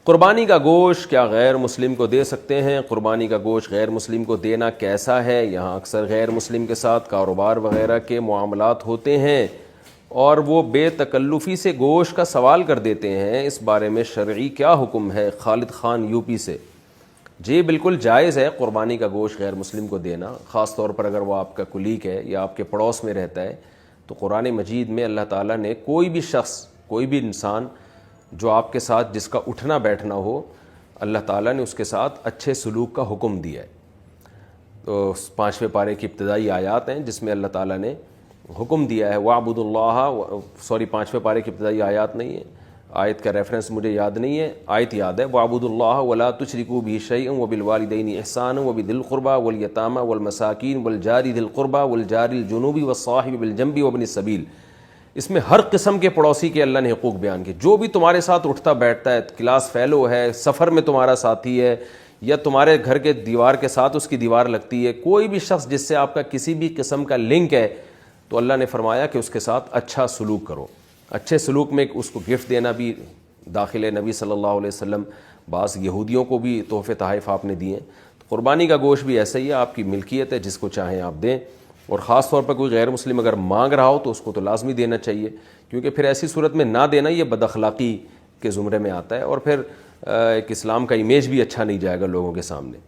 قربانی کا گوشت کیا غیر مسلم کو دے سکتے ہیں؟ قربانی کا گوشت غیر مسلم کو دینا کیسا ہے؟ یہاں اکثر غیر مسلم کے ساتھ کاروبار وغیرہ کے معاملات ہوتے ہیں اور وہ بے تکلفی سے گوشت کا سوال کر دیتے ہیں، اس بارے میں شرعی کیا حکم ہے؟ خالد خان یو پی سے۔ جی بالکل جائز ہے قربانی کا گوشت غیر مسلم کو دینا، خاص طور پر اگر وہ آپ کا کلیگ ہے یا آپ کے پڑوس میں رہتا ہے۔ تو قرآن مجید میں اللہ تعالیٰ نے کوئی بھی شخص، کوئی بھی انسان جو آپ کے ساتھ جس کا اٹھنا بیٹھنا ہو، اللہ تعالیٰ نے اس کے ساتھ اچھے سلوک کا حکم دیا ہے۔ تو 5ویں پارے کی ابتدائی آیات ہیں جس میں اللہ تعالیٰ نے حکم دیا ہے وَاعْبُدُوا اللَّهَ 5ویں پارے کی ابتدائی آیات نہیں ہے، آیت کا ریفرنس مجھے یاد نہیں ہے، آیت یاد ہے وَاعْبُدُوا اللَّهَ وَلَا تُشْرِكُوا بِهِ شَيْئًا وَبِالْوَالِدَيْنِ إِحْسَانًا وَبِذِي الْقُرْبَى وَالْيَتَامَى وَالْمَسَاكِينِ وَالْجَارِ ذِي الْقُرْبَى وَالْجَارِ الْجُنُوبِ وَالصَّاحِبِ بِالْجَنبِ وَابْنِ السَّبِيلِ۔ اس میں ہر قسم کے پڑوسی کے اللہ نے حقوق بیان کیے، جو بھی تمہارے ساتھ اٹھتا بیٹھتا ہے، کلاس فیلو ہے، سفر میں تمہارا ساتھی ہے، یا تمہارے گھر کے دیوار کے ساتھ اس کی دیوار لگتی ہے، کوئی بھی شخص جس سے آپ کا کسی بھی قسم کا لنک ہے، تو اللہ نے فرمایا کہ اس کے ساتھ اچھا سلوک کرو۔ اچھے سلوک میں اس کو گفٹ دینا بھی داخل ہے۔ نبی صلی اللہ علیہ وسلم بعض یہودیوں کو بھی تحفے تحائف آپ نے دیے۔ تو قربانی کا گوشت بھی ایسا ہی ہے، آپ کی ملکیت ہے، جس کو چاہیں آپ دیں، اور خاص طور پر کوئی غیر مسلم اگر مانگ رہا ہو تو اس کو تو لازمی دینا چاہیے، کیونکہ پھر ایسی صورت میں نہ دینا یہ بد اخلاقی کے زمرے میں آتا ہے، اور پھر ایک اسلام کا امیج بھی اچھا نہیں جائے گا لوگوں کے سامنے۔